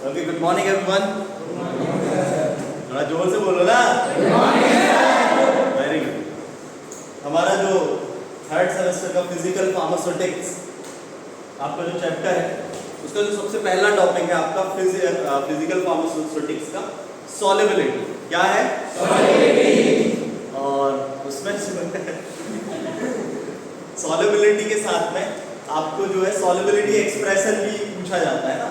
Okay, good morning everyone. थोड़ा जोर से बोलो ना। Very good. हमारा जो थर्ड सेमेस्टर का फिजिकल फार्मास्यूटिक्स आपका जो चैप्टर है उसका जो सबसे पहला टॉपिक है आपका फिजिकल फार्मास्यूटिक्स का सॉल्युबिलिटी। क्या है? सॉल्युबिलिटी। और उसमें सॉल्युबिलिटी के साथ में आपको जो है सॉल्युबिलिटी एक्सप्रेशन भी पूछा जाता है ना।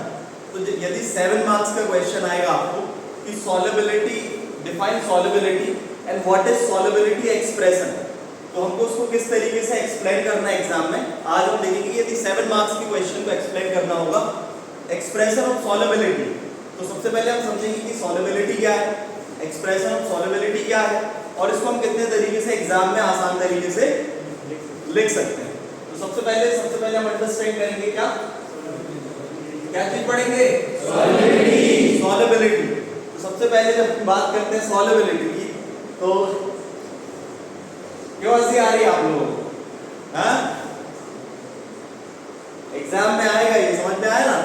तो यदि 7 मार्क्स का क्वेश्चन आएगा आपको कि solubility, define solubility and what is solubility expression, तो हमको उसको किस तरीके से एक्सप्लेन करना है एग्जाम में, आज हम देखेंगे। यदि 7 मार्क्स के क्वेश्चन को एक्सप्लेन करना होगा एक्सप्रेशन ऑफ सॉल्युबिलिटी, तो सबसे पहले हम समझेंगे कि सॉल्युबिलिटी क्या है, एक्सप्रेशन ऑफ सॉल्युबिलिटी क्या है और इसको हम कितने तरीके से एग्जाम में आसान तरीके से लिख सकते हैं। तो सबसे पहले हम अंडरस्टैंड करेंगे क्या चीज पढ़ेंगे? सॉल्युबिलिटी। सॉल्युबिलिटी। तो सबसे पहले जब बात करते हैं सॉल्युबिलिटी की, तो क्यों हंसी आ रही है आप लोगों को? हाँ, एग्जाम में आएगा, ये समझ में आया ना।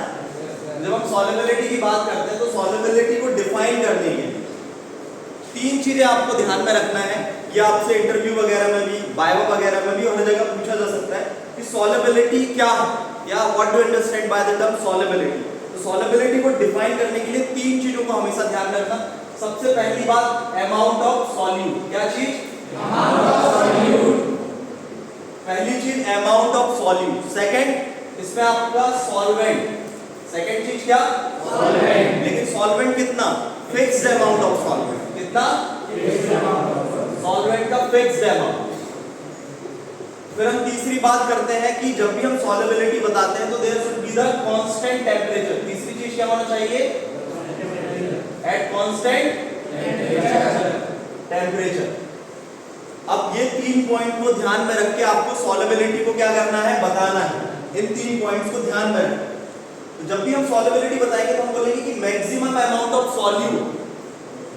जब हम सॉल्युबिलिटी की बात करते हैं तो सॉल्युबिलिटी को डिफाइन करने के लिए 3 चीजें आपको ध्यान में रखना है। ये आपसे इंटरव्यू वगैरह में भी, बायो वगैरह में भी हर जगह पूछा जा सकता है कि सॉल्युबिलिटी क्या है, या what do understand by the term solubility. तो सॉल्युबिलिटी को डिफाइन करने के लिए 3 चीजों को हमेशा ध्यान रखना। सबसे पहली बात, अमाउंट ऑफ सॉल्यूट। क्या चीज? Amount of solute. पहली चीज अमाउंट ऑफ सॉल्यूट। सेकंड, इसमें आपका सॉल्वेंट। सेकंड चीज क्या? सॉल्वेंट। लेकिन सॉल्वेंट कितना? Fixed amount of solvent. कितना? फिक्स्ड अमाउंट ऑफ सॉल्वेंट का फिक्स्ड अमाउंट। फिर हम तीसरी बात करते हैं कि जब भी हम सॉल्युबिलिटी बताते हैं तो there should be the constant temperature. तीसरी चीज क्या होना चाहिए? At constant temperature. अब ये 3 पॉइंट को ध्यान में रख के आपको सॉल्युबिलिटी को क्या करना है, बताना है। इन 3 पॉइंट्स को ध्यान में रखें। तो जब भी हम सॉल्युबिलिटी बताएंगे तो हम बोलेंगे कि maximum amount of solute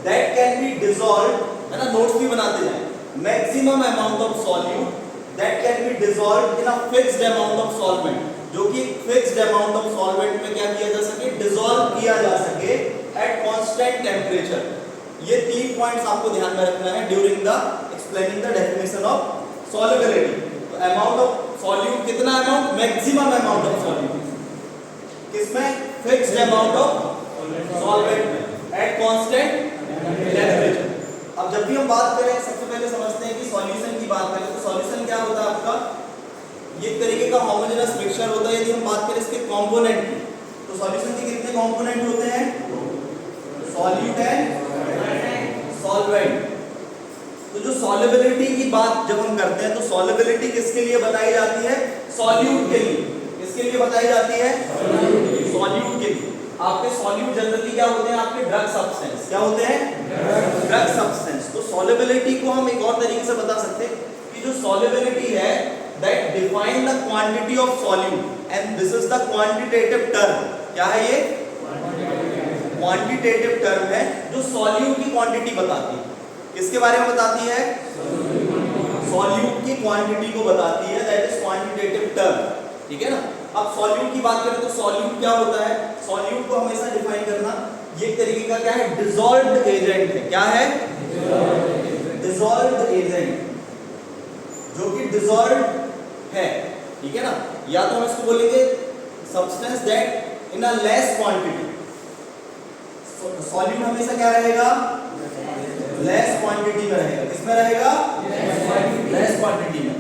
that can be dissolved, है ना, नोट्स भी बनाते जाएं। Maximum amount of solute that can be dissolved in a fixed amount of solvent, जो कि fixed amount of solvent में क्या किया जा सके, dissolve किया जा सके at constant temperature। ये 3 पॉइंट्स आपको ध्यान में रखना है during the explaining the definition of solubility। तो amount of solute कितना amount? maximum amount of solute किसमें? fixed amount of solvent में at constant temperature। अब जब भी हम बात करें, सबसे पहले समझते हैं कि सॉल्यूशन की बात करें तो सॉल्यूशन क्या होता है आपका? ये एक तरीके का होमोजेनस मिक्सचर होता है। यदि हम बात करें इसके कंपोनेंट की, तो सॉल्यूशन के कितने कंपोनेंट होते हैं? Solute and solvent. तो जो सॉल्युबिलिटी की बात जब हम करते हैं तो सॉल्युबिलिटी किसके लिए बताई जाती है? सॉल्यूट के लिए। किसके लिए बताई जाती है? सॉल्यूट के लिए। आपके सॉल्यूट जनरली क्या होते हैं? आपके ड्रग सब्सटेंस। क्या होते हैं? Drug substance. तो सॉल्युबिलिटी को हम एक और तरीके से बता सकते हैं कि जो सॉल्युबिलिटी है that define the quantity of solute and this is the quantitative term. क्या है ये? क्वांटिटेटिव टर्म है जो सॉल्यूट की क्वांटिटी बताती है। किसके बारे में बताती है? सॉल्यूट की क्वांटिटी को बताती है, दैट इज क्वांटिटेटिव टर्म। ठीक है ना। अब सॉल्यूट की बात करें तो सॉल्यूट क्या होता है? सॉल्यूट को हमेशा डिफाइन करना ये एक तरीके का क्या है? डिसॉल्व्ड एजेंट है। क्या है? डिसॉल्व्ड एजेंट, जो कि डिसॉल्व्ड है। ठीक है ना। या तो हम इसको बोलेंगे substance that in a less quantity. Solute हमेशा क्या रहेगा? लेस क्वांटिटी में रहेगा। किसमें रहेगा? लेस क्वांटिटी में।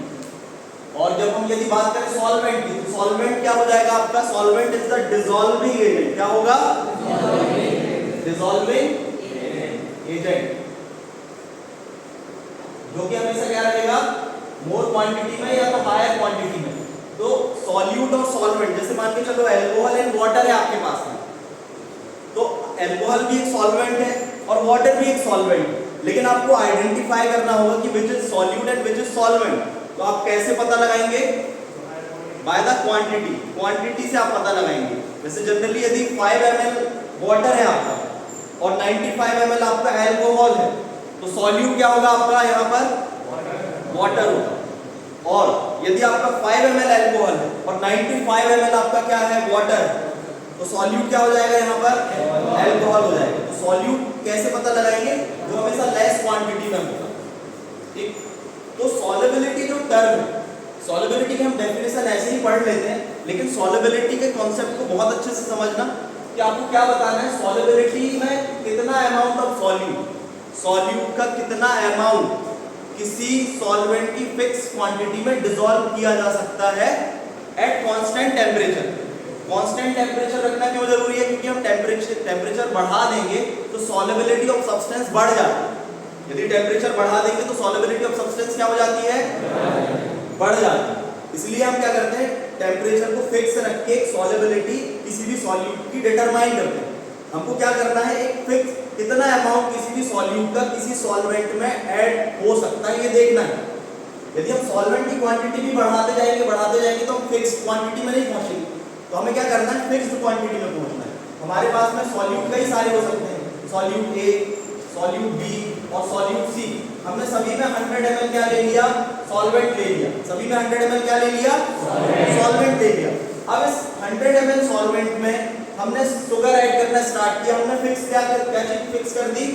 और जब हम यदि बात करें सॉल्वेंट की, तो सॉल्वेंट क्या हो जाएगा आपका? Solvent is the dissolving agent. क्या होगा? डिसॉल्विंग एजेंट, जो कि हमेशा क्या रहेगा? मोर क्वांटिटी में या तो हायर क्वांटिटी में। तो सॉल्यूट और सॉल्वेंट, जैसे मान के चलो अल्कोहल एंड वाटर है आपके पास में, तो अल्कोहल भी एक सॉल्वेंट है और वाटर भी एक सॉल्वेंट है, लेकिन आपको आइडेंटिफाई करना होगा कि which is solute and which is solvent. तो आप कैसे पता लगाएंगे? By the quantity. क्वांटिटी से आप पता लगाएंगे। जैसे जनरली यदि 5 ml वाटर है आपका और 95 ml आपका अल्कोहल है, तो सॉल्यूट क्या होगा आपका? यहाँ पर वाटर होगा। और यदि आपका 5 ml अल्कोहल है और 95 ml आपका क्या है? वाटर, तो सॉल्यूट क्या हो जाएगा यहाँ पर? अल्कोहल हो जाएगा। तो सॉल्यूट कैसे पता लगाएंगे? जो हमेशा लेस क्वांटिटी में होगा। ठीक, तो सॉल्युबिलिटी जो टर्म है, सॉल्युबिलिटी की हम डेफिनेशन ऐसे ही पढ़ लेते हैं, लेकिन सॉल्युबिलिटी के कॉन्सेप्ट को बहुत अच्छे से समझना कि आपको क्या बताना है, सॉल्युबिलिटी में कितना अमाउंट ऑफ सॉल्यूट, सॉल्यूट का कितना अमाउंट किसी सॉल्वेंट की फिक्स क्वांटिटी में डिसॉल्व किया जा सकता है at constant temperature. Constant temperature रखना क्यों जरूरी है? क्योंकि हम टेम्परेचर बढ़ा देंगे तो सॉल्युबिलिटी ऑफ सब्सटेंस बढ़ जाती है। यदि टेम्परेचर बढ़ा देंगे तो सॉल्युबिलिटी ऑफ सब्सटेंस क्या हो जाती है? बढ़ जाती है। इसलिए हम क्या करते हैं, टेम्परेचर को फिक्स रख के सॉल्युबिलिटी किसी भी सॉल्यूट की डिटरमाइन करते हैं। हमको क्या करना है, एक फिक्स कितना अमाउंट किसी भी सॉल्यूट का किसी सॉल्वेंट में ऐड हो सकता है, ये देखना है। यदि हम सॉल्वेंट की क्वांटिटी भी बढ़ाते जाएंगे तो हम फिक्स क्वांटिटी में नहीं पहुंचेंगे। तो हमें क्या करना है, फिक्स्ड क्वांटिटी में पहुंचना है। हमारे पास में सॉल्यूट कई सारे हो सकते हैं, सॉल्यूट ए, सॉल्यूट बी और सॉल्यूट सी। हमने सभी में 100 ml क्या ले लिया, सॉल्वेंट ले लिया। सभी में 100 ml क्या ले लिया, सॉल्वेंट ले लिया। अब इस 100 ml सॉल्वेंट में हमने शुगर ऐड करना स्टार्ट किया। हमने फिक्स क्या चीज फिक्स कर दी,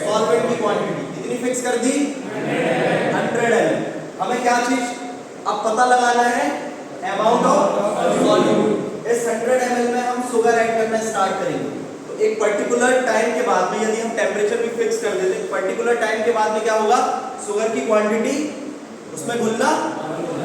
सॉल्वेंट की क्वांटिटी कितनी फिक्स कर दी, 100 ml। हमें क्या चीज अब पता लगाना है, अमाउंट ऑफ सॉल्यूट। इस 100 ml में हम शुगर ऐड करना स्टार्ट करेंगे। तो एक पर्टिकुलर टाइम के बाद में यदि हम टेम्परेचर भी फिक्स कर देते हैं, पर्टिकुलर टाइम के बाद में क्या होगा, शुगर की क्वांटिटी उसमें घुलना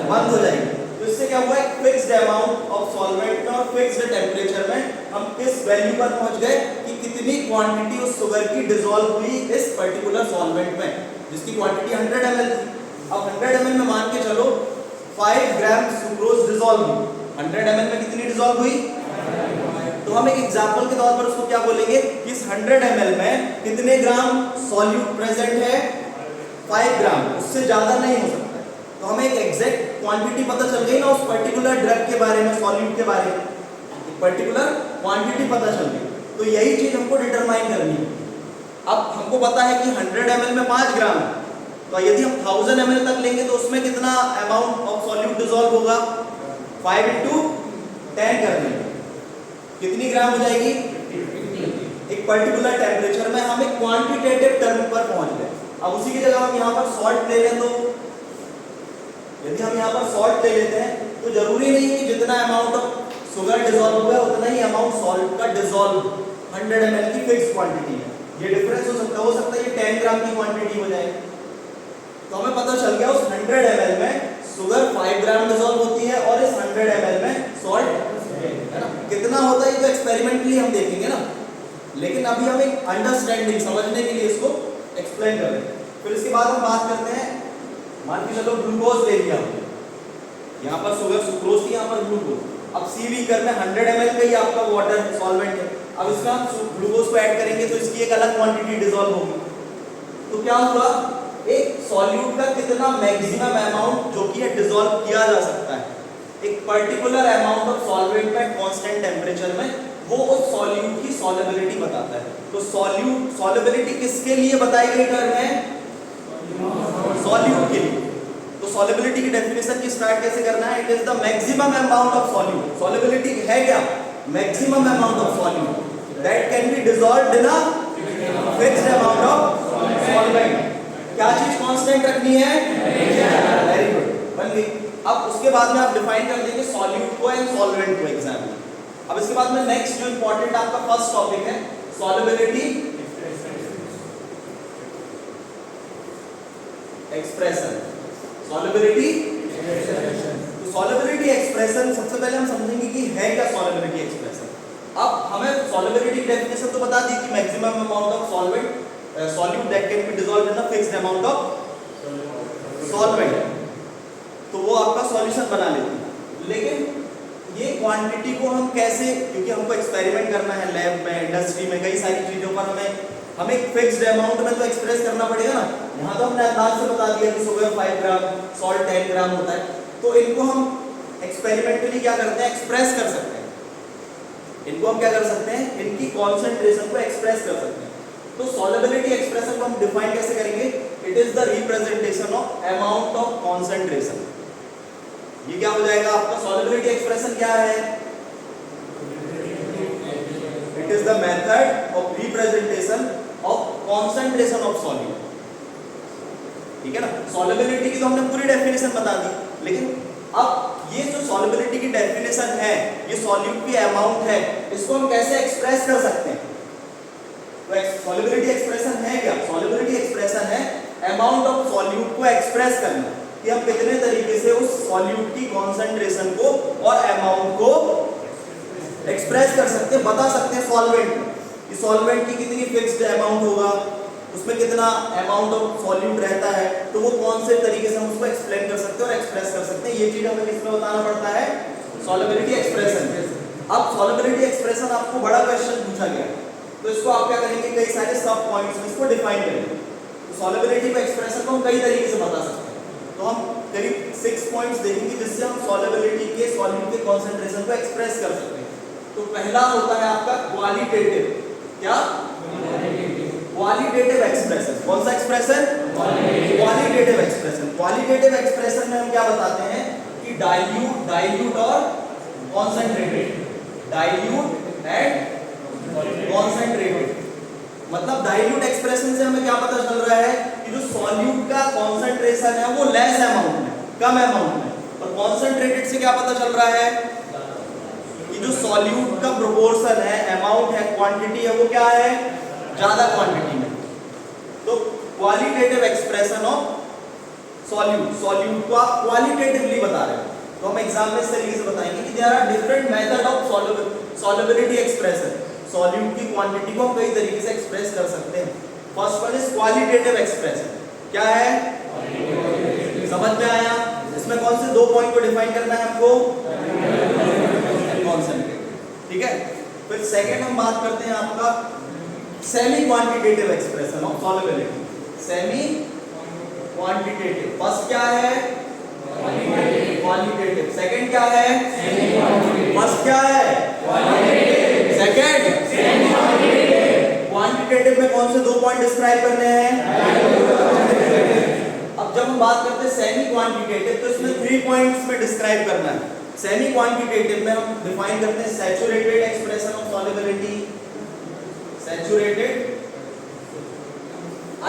बंद हो जाएगी। तो इससे क्या हुआ, एक फिक्स्ड अमाउंट ऑफ सॉल्वेंट में और फिक्स्ड टेम्परेचर में हम किस वैल्यू पर पहुंच गए कि कितनी क्वांटिटी उस शुगर की डिसॉल्व हुई इस पर्टिकुलर सॉल्वेंट में, जिसकी क्वांटिटी 100 ml थी। अब 100 ml में मान के चलो 5 ग्राम सुक्रोज डिसॉल्व हुई। 100 ml में कितनी डिसॉल्व हुई? तो हम एक एग्जांपल के तौर पर उसको क्या बोलेंगे कि इस 100 ml में कितने ग्राम सॉल्यूट प्रेजेंट है, 5 ग्राम, उससे ज्यादा नहीं हो सकता है। तो हमें एक एग्जैक्ट क्वांटिटी पता चल गई ना उस पर्टिकुलर ड्रग के बारे में, सॉल्यूट के बारे में, एक पर्टिकुलर क्वांटिटी पता चल गई। तो यही चीज हमको डिटरमाइन करनी है। अब हमको पता है कि 100 ml में 5 ग्राम है, तो यदि हम 1000 ml तक लेंगे तो उसमें कितना अमाउंट ऑफ सॉल्यूट डिसॉल्व होगा, 5 × 10 कर देंगे, कितनी ग्राम हो जाएगी, एक पर्टिकुलर टेम्परेचर में हम एक क्वांटिटेटिव टर्म पर पहुंच गए। अब उसी की जगह हम यहाँ पर सॉल्ट ले लें, तो यदि हम यहाँ पर सॉल्ट ले लेते हैं तो जरूरी नहीं है कि जितना अमाउंट ऑफ शुगर डिसॉल्व हुआ है उतना ही अमाउंट सॉल्ट का डिसॉल्व 100 ml की फिक्स क्वांटिटी है। ये डिफरेंस हो सकता है ये 10 ग्राम की क्वांटिटी हो जाए। तो हमें पता चल गया उस 100 ml में शुगर 5 ग्राम डिसॉल्व होती है और इस 100 ml में सॉल्ट है ना, कितना होता है ये तो एक्सपेरिमेंटली हम देखेंगे ना, लेकिन अभी हम एक अंडरस्टैंडिंग समझने के लिए इसको एक्सप्लेन कर रहे हैं। फिर इसके बाद हम बात करते हैं, मान के चलो ग्लूकोज ले लिया, यहाँ पर शुगर सुक्रोज थी, यहाँ पर ग्लूकोज। अब सी बीकर में 100 ml का ही आपका वाटर सॉल्वेंट है। अब इसमें हम ग्लूकोज को ऐड करेंगे तो इसकी एक अलग क्वांटिटी डिसॉल्व होगी। तो क्या हुआ, एक सॉल्यूट का कितना मैक्सिमम अमाउंट जो कि है डिसॉल्व किया जा सकता है एक पर्टिकुलर अमाउंट ऑफ सॉल्वेंट में कांस्टेंट टेम्परेचर में, वो उस सॉल्यूट की सॉल्युबिलिटी बताता है। तो सॉल्युबिलिटी किसके लिए बताई गई टर्म है, सॉल्यूट के लिए। तो सॉल्युबिलिटी की डेफिनेशन की स्टार्ट कैसे करना है, it is the maximum amount of solute. Solubility है क्या, maximum amount of solute that can be dissolved in a fixed amount of solvent. क्या चीज कांस्टेंट रखनी है, वेरी गुड, बन गई। अब उसके बाद में आप डिफाइन कर देंगे सॉल्यूट को एंड सॉल्वेंट को एग्जाम्पल। अब इसके बाद में नेक्स्ट जो इंपॉर्टेंट आपका फर्स्ट टॉपिक है सॉल्युबिलिटी एक्सप्रेशन। सॉल्युबिलिटी एक्सप्रेशन, तो सॉल्युबिलिटी एक्सप्रेशन सबसे पहले हम समझेंगे कि है क्या सॉल्युबिलिटी एक्सप्रेशन। अब हमें सॉल्युबिलिटी की डेफिनेशन तो बता दी कि maximum amount of solvent solute that can be dissolved in a fixed amount of solvent, तो वो आपका सॉल्यूशन बना लेती है। लेकिन ये क्वांटिटी को हम कैसे, क्योंकि हमको एक्सपेरिमेंट करना है लैब में, इंडस्ट्री में, कई सारी चीजों पर हमें एक फिक्स्ड अमाउंट में तो एक्सप्रेस करना पड़ेगा ना। यहाँ तो हमने अंदाज से बता दिया कि शुगर 5 ग्राम, सॉल्ट 10 ग्राम होता है, तो इनको हम एक्सपेरिमेंटली क्या करते हैं, एक्सप्रेस कर सकते हैं। इनको हम क्या कर सकते हैं, इनकी कॉन्सेंट्रेशन को एक्सप्रेस कर सकते हैं। तो सॉल्युबिलिटी एक्सप्रेशन को हम डिफाइन कैसे करेंगे, it is the representation of amount of concentration. ये क्या हो जाएगा आपका सॉल्युबिलिटी एक्सप्रेशन क्या है, it is the method of representation of concentration of solute. ठीक है ना, सॉल्युबिलिटी की तो हमने पूरी डेफिनेशन बता दी, लेकिन अब ये जो सॉल्युबिलिटी की डेफिनेशन है, ये सॉल्यूट की अमाउंट है, इसको हम कैसे एक्सप्रेस कर सकते हैं? तो सॉल्युबिलिटी एक्सप्रेशन है क्या? सॉल्युबिलिटी एक्सप्रेशन है अमाउंट ऑफ सॉल्यूट को एक्सप्रेस करना, कि हम कितने तरीके से उस सॉल्यूट की कॉन्सेंट्रेशन को और अमाउंट को एक्सप्रेस कर सकते हैं, बता सकते हैं सॉल्वेंट में कि सॉल्वेंट की कितनी फिक्स्ड अमाउंट होगा, उसमें कितना अमाउंट ऑफ सॉल्यूट रहता है, तो वो कौन से तरीके से हम उसको एक्सप्लेन कर सकते हैं और एक्सप्रेस कर सकते हैं। ये चीज हमें किसमें बताना पड़ता है? Solubility expression. अब सॉल्युबिलिटी एक्सप्रेशन आपको बड़ा क्वेश्चन पूछा गया, तो इसको आप क्या करेंगे, कई सारे सब पॉइंट्स में इसको डिफाइन करेंगे। तो सॉल्युबिलिटी को एक्सप्रेशन को हम कई तरीके से बता सकते हैं, तो हम करीब 6 पॉइंट्स देखेंगे जिससे हम सॉल्युबिलिटी के सॉल्यूट के कॉन्सेंट्रेशन को एक्सप्रेस कर सकते हैं। तो पहला होता है आपका क्वालिटेटिव, क्या? Qualitative expression. कौन सा expression? Qualitative expression. Qualitative expression में हम क्या बताते हैं कि डाइल्यूट और कॉन्सेंट्रेटेड, डाइल्यूट एंड कॉन्सेंट्रेटेड। मतलब डाइल्यूट एक्सप्रेशन से हमें क्या पता चल रहा है कि जो सॉल्यूट का कॉन्सेंट्रेशन है वो लेस अमाउंट में, कम अमाउंट में, और कॉन्सेंट्रेटेड से क्या पता चल रहा है कि जो सॉल्यूट का प्रोपोर्शन है, अमाउंट है, क्वांटिटी है, वो क्या है, ज्यादा क्वांटिटी में। तो क्वालिटेटिव एक्सप्रेशन ऑफ सॉल्यूट को आप क्वालिटेटिवली बता रहे हो, तो हम एग्जाम में इस तरीके से बताएंगे कि there are different method of solubility expression. Solute की क्वांटिटी को हम कई तरीके से एक्सप्रेस कर सकते हैं। First one is qualitative expression. क्या है? समझ में आया? इसमें कौन से 2 पॉइंट को डिफाइन करना है हमको? कॉन्सेंट्रेटेड। ठीक है, फिर सेकंड हम बात करते हैं आपका semi quantitative expression of solubility. Semi quantitative. First क्या है? क्वालिटेटिव। सेकंड क्या है? फर्स्ट क्या है? सेकंड क्वांटिटेटिव में कौन से 2 पॉइंट डिस्क्राइब करने हैं? अब जब हम बात करते हैं सेमी क्वांटिटेटिव, तो इसमें 3 पॉइंट्स में डिस्क्राइब करना है। सेमी क्वांटिटेटिव में हम डिफाइन करते हैं saturated expression of solubility, saturated,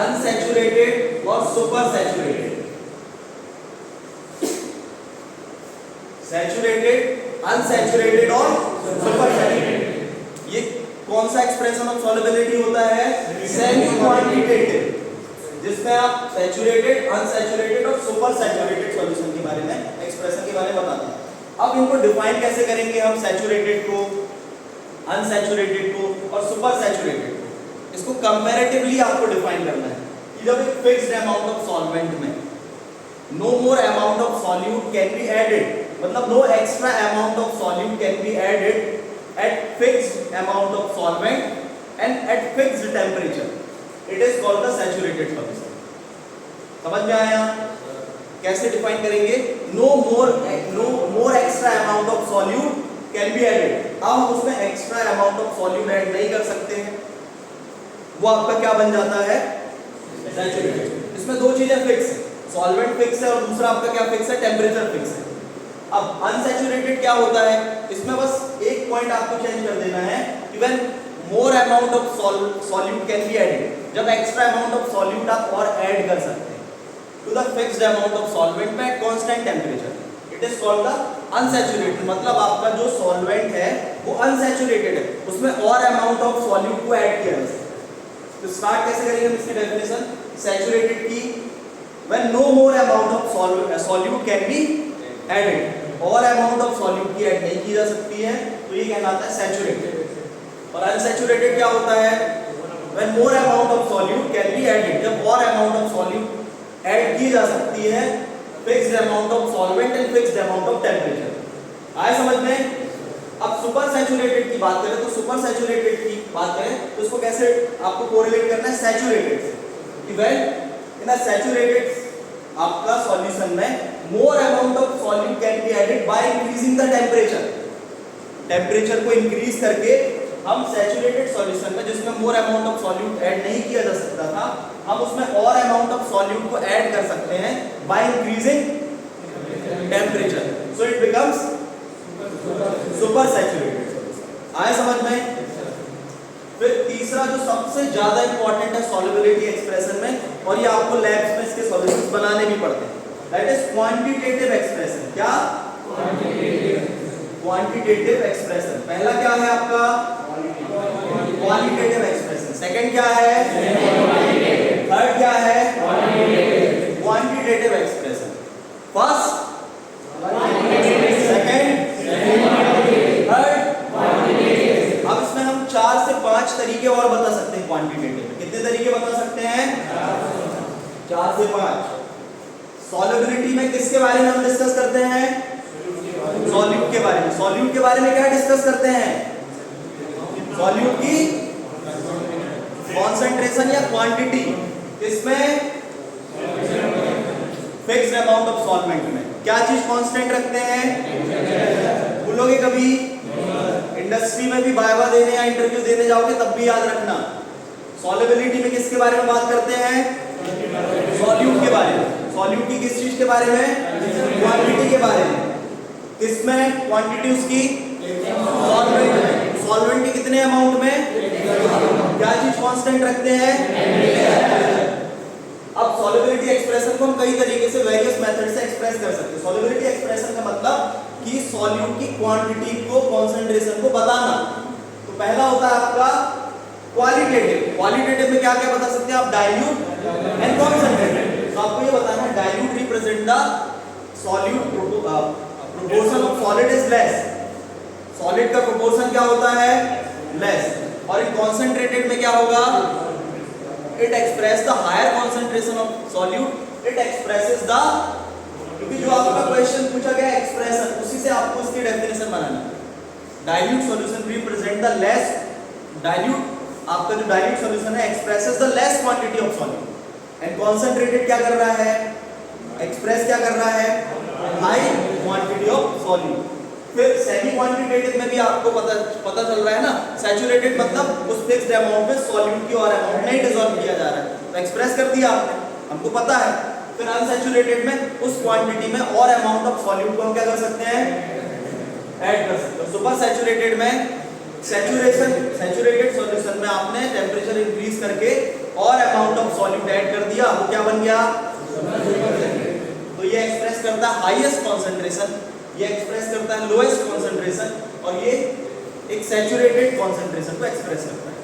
unsaturated और सुपर सैचुरेटेड। सैचुरेटेड, अनसैचुरेटेड और सुपर सैचुरेटेड। ये कौन सा एक्सप्रेशन ऑफ सॉल्युबिलिटी होता है? सेमी क्वांटिटेटिव, जिसमें आप सैचुरेटेड, अनसैचुरेटेड और सुपर सैचुरेटेड सॉल्यूशन के बारे में, एक्सप्रेशन के बारे में बताते हैं। अब इनको डिफाइन कैसे करेंगे हम? सैचुरेटेड को, अनसैचुरेटेड को और सुपर सैचुरेटेड को। इसको कंपैरेटिवली आपको डिफाइन करना है कि जब एक फिक्स्ड अमाउंट ऑफ सॉल्वेंट में no more amount of solute can be added, मतलब no extra amount of solute can be added at fixed amount of solvent and at fixed temperature, it is called the saturated solution. समझ में आया? कैसे define करेंगे? no more extra amount of solute can be added. अब हम उसमें extra amount of solute add नहीं कर सकते हैं, वो आपका क्या बन जाता है? सैचुरेटेड। इसमें 2 चीजें फिक्स है, सॉल्वेंट फिक्स है और दूसरा आपका क्या फिक्स है? टेम्परेचर फिक्स है। अब अनसैचुरेटेड क्या होता है? इसमें बस एक पॉइंट आपको चेंज कर देना है कि when more amount of solute can be added, जब एक्स्ट्रा अमाउंट ऑफ सॉल्यूट आप और ऐड कर सकते हैं to the fixed amount of solvent at constant temperature, it is called the unsaturated. मतलब आपका जो सॉल्वेंट है वो अनसैचुरेटेड है, उसमें और अमाउंट ऑफ सॉल्यूट को ऐड किया जा सकता है। तो स्टार्ट कैसे करेंगे हम इसकी डेफिनेशन? सैचुरेटेड की when no more amount of solute can be added, और अमाउंट ऑफ सॉल्यूट की ऐड नहीं की जा सकती है, तो ये कहलाता है सैचुरेटेड। और अनसैचुरेटेड क्या होता है? When more amount of solute can be added, जब और अमाउंट ऑफ सॉल्यूट ऐड की जा सकती है, fixed amount of solvent and fixed amount of temperature. आए समझ में? अब सुपर सैचुरेटेड की बात करें, तो सुपर सैचुरेटेड की बात करें तो इसको कैसे आपको कोरिलेट करना है? सैचुरेटेड से, कि व्हेन इन अ सैचुरेटेड आपका सॉल्यूशन में more amount of solute can be added by increasing the temperature. Temperature को इंक्रीज करके हम सैचुरेटेड सॉल्यूशन में, जिसमें more amount of solute add नहीं किया जा सकता था, हम उसमें और अमाउंट ऑफ सॉल्यूट को ऐड कर सकते हैं by increasing temperature, so it becomes super saturated. आए समझ में? तीसरा जो सबसे ज्यादा इंपॉर्टेंट है सॉल्युबिलिटी एक्सप्रेशन में, और ये आपको लैब्स में इसके सॉल्यूशंस बनाने भी पड़ते हैं, दैट इज क्वांटिटेटिव एक्सप्रेशन। क्या? Quantitative expression. पहला क्या है आपका? Qualitative expression. सेकंड क्या है? थर्ड क्या है? Quantitative expression. First, second, third. अब इसमें हम 4 से 5 तरीके और बता सकते हैं क्वांटिटेटिव में। कितने तरीके बता सकते हैं? 4 से 5। सॉल्युबिलिटी में किसके बारे में हम डिस्कस करते हैं? सॉल्यूट के बारे में। सॉल्यूट के बारे में क्या डिस्कस करते हैं? सॉल्यूट की कॉन्सेंट्रेशन या क्वांटिटी। किसमें? फिक्स्ड अमाउंट ऑफ सॉल्वेंट में। क्या चीज कांस्टेंट रखते हैं? भूलोगे कभी? इंडस्ट्री में भी वाइवा देने या इंटरव्यू देने जाओगे तब भी याद रखना, सॉल्युबिलिटी में किसके बारे में बात करते हैं? सॉल्यूट के बारे में। सॉल्यूट की किस चीज के बारे में? क्वांटिटी के बारे में। किसमें? क्वांटिटी उसकी सॉल्वेंट में। सॉल्वेंट के कितने अमाउंट में? क्या चीज कांस्टेंट रखते हैं? अब सॉल्युबिलिटी एक्सप्रेशन को हम कई तरीके से वेरियस मेथड से एक्सप्रेस कर सकते हैं। सॉल्युबिलिटी एक्सप्रेशन का मतलब कि सॉल्यूट की क्वांटिटी को, कंसंट्रेशन को बताना। तो पहला होता है आपका क्वालिटेटिव। क्वालिटेटिव में क्या क्या बता सकते हैं आप? Dilute and concentrated. तो आपको ये बताना है dilute represent the solute proportion of solid is less. Solid का प्रोपोर्शन क्या होता है? लेस। और इन कंसंट्रेटेड में क्या होगा? It express the higher concentration of solute, it expresses the, क्योंकि जो आपका क्वेश्चन पूछा गया एक्सप्रेशन, उसी से आपको इसकी डेफिनेशन बनाना है। Dilute solution represent the less, dilute आपका जो डाइल्यूट सॉल्यूशन है expresses the less quantity of solute, and concentrated क्या कर रहा है? एक्सप्रेस क्या कर रहा है? High quantity of solute. फिर सेमी क्वांटिटेटिव में भी आपको पता चल रहा है ना, सैचुरेटेड मतलब उस फिक्स्ड अमाउंट में सॉल्यूट की और अमाउंट नहीं डिसॉल्व किया जा रहा है, तो एक्सप्रेस कर दिया आपने, हमको पता है। फिर अनसैचुरेटेड में उस क्वांटिटी में और अमाउंट ऑफ सॉल्यूट को हम क्या कर सकते हैं? ऐड कर सकते हैं। सुपर सैचुरेटेड में सैचुरेटेड सॉल्यूशन में आपने टेंपरेचर इंक्रीज करके और अमाउंट ऑफ सॉल्यूट ऐड कर दिया, वो क्या बन गया? तो ये एक्सप्रेस करता है हाईएस्ट कंसंट्रेशन, ये एक्सप्रेस करता है लोएस्ट कंसंट्रेशन, और ये एक सैचुरेटेड कंसंट्रेशन को एक्सप्रेस करता है।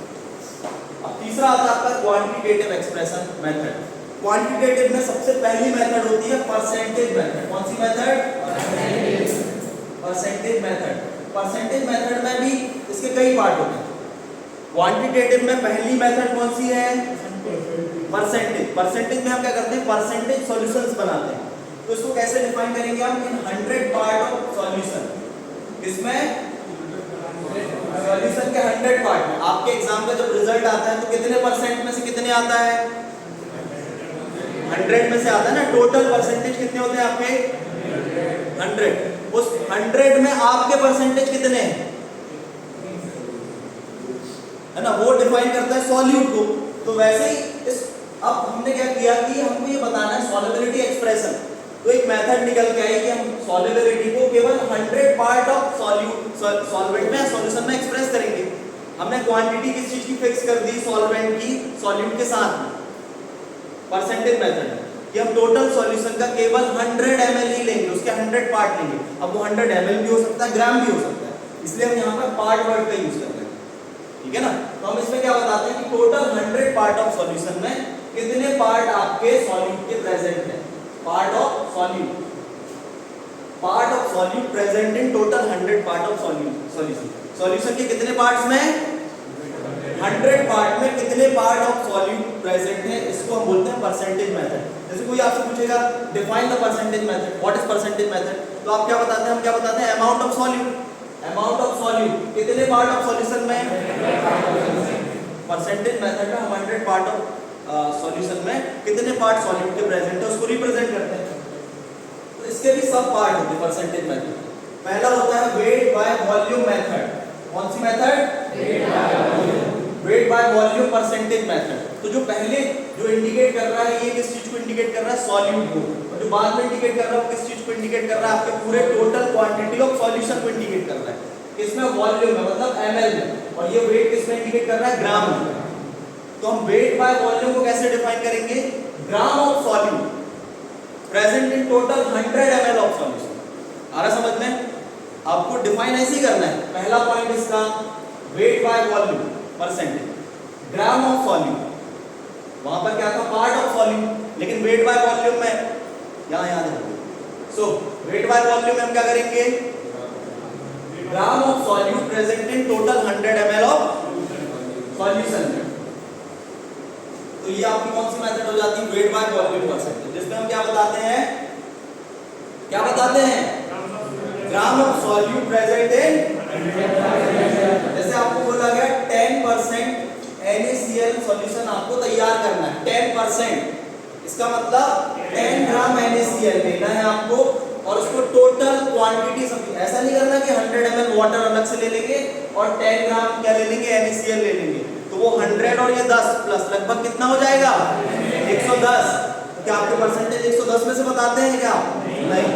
अब तीसरा आता है आपका क्वांटिटेटिव एक्सप्रेशन मेथड। क्वांटिटेटिव में सबसे पहली मेथड होती है परसेंटेज मेथड। कौन सी method? Percentage method. Percentage method में भी इसके कई पार्ट होते हैं। क्वांटिटेटिव में पहली मेथड कौन सी है? परसेंटेज। परसेंटेज में हम क्या करते हैं? परसेंटेज सॉल्यूशंस बनाते हैं। तो इसको कैसे डिफाइन करेंगे हम? इन 100 पार्ट ऑफ सॉल्यूशन। इसमें सॉल्यूशन के 100 पार्ट में आपके एग्जाम का जब रिजल्ट आता है तो कितने परसेंट में से कितने आता है? 100 में से आता है ना। टोटल परसेंटेज कितने होते हैं आपके? 100। उस 100 में आपके परसेंटेज कितने हैं, है ना, वो डिफाइन करता है सॉल्यूट को। तो वैसे ही इस, अब हमने क्या किया कि हमको ये बताना है सॉल्युबिलिटी एक्सप्रेशन, तो एक मेथड निकल के आई कि हम सॉल्युबिलिटी को केवल 100 पार्ट ऑफ सॉल्वेंट में सॉल्यूशन में एक्सप्रेस करेंगे। हमने क्वांटिटी किस चीज की फिक्स कर दी? सॉल्वेंट की सॉल्यूट के साथ में। परसेंटेज मेथड कि हम टोटल सॉल्यूशन का केवल 100 ml ही लेंगे, उसके 100 पार्ट लेंगे। अब वो 100 ml भी हो सकता है, ग्राम भी हो सकता है, इसलिए हम यहाँ पर पार्ट वर्ड का यूज करते हैं, ठीक है ना। तो हम इसमें क्या बताते हैं कि टोटल 100 पार्ट ऑफ सॉल्यूशन में कितने पार्ट आपके सॉल्यूट के प्रेजेंट है? Part of solute present in total 100 part of solution. Solution के कितने पार्ट्स में? 100 पार्ट में कितने पार्ट ऑफ सॉल्यूट प्रेजेंट है, इसको हम बोलते हैं परसेंटेज मेथड। जैसे कोई आपसे पूछेगा define the percentage method, what is percentage method, तो आप क्या बताते हैं? हम क्या बताते हैं? Amount of solute. Amount of solute कितने पार्ट ऑफ सॉल्यूशन में? परसेंटेज मेथड में हम 100 पार्ट ऑफ सॉल्यूशन में कितने पार्ट सॉल्यूट के प्रेजेंट है उसको रिप्रेजेंट करते हैं। तो इसके भी सब पार्ट होते हैं परसेंटेज मेथड। पहला होता है वेट बाय वॉल्यूम मेथड। कौन सी method? Weight by volume percentage method. तो जो पहले जो इंडिकेट कर रहा है, ये किस चीज को इंडिकेट कर रहा है? सॉल्यूट को। और जो बाद में इंडिकेट कर रहा है, किस चीज को इंडिकेट कर रहा है? आपके पूरे टोटल क्वांटिटी ऑफ सॉल्यूशन को इंडिकेट कर रहा है। किसमें? वॉल्यूम में, मतलब ml में। और ये वेट किसमें इंडिकेट कर रहा है? ग्राम में। तो हम वेट बाय वॉल्यूम को कैसे डिफाइन करेंगे? Gram of solute present in total 100 ml of solution. आ रहा समझ में? आपको डिफाइन ऐसे ही करना है। पहला पॉइंट इसका weight by volume percentage, gram of solute, वहां पर क्या था? पार्ट ऑफ सॉल्यूम, लेकिन वेट बाय वॉल्यूम में यहां याद रखो। सो वेट बाय वॉल्यूम में हम क्या करेंगे? Gram of solute present in total 100 ml of solution. तो ये आपकी कौन सी मेथड हो जाती है? वेट बाय वॉल्यूम परसेंटेज, जिसमें हम क्या बताते हैं? क्या बताते हैं? ग्राम ऑफ सॉल्यूट प्रेजेंट इन, जैसे आपको बोला गया 10% NaCl सॉल्यूशन आपको तैयार करना है। 10%, इसका मतलब 10 ग्राम NaCl लेना है आपको, और उसको टोटल क्वांटिटी समझिए। ऐसा नहीं करना कि 100 ml वाटर अलग से ले लेंगे और 10 ग्राम क्या ले लेंगे? NaCl ले लेंगे। तो वो 100 और ये 10 प्लस लगभग कितना हो जाएगा? 110। क्या आपके परसेंटेज 110 में से बताते हैं क्या? नहीं।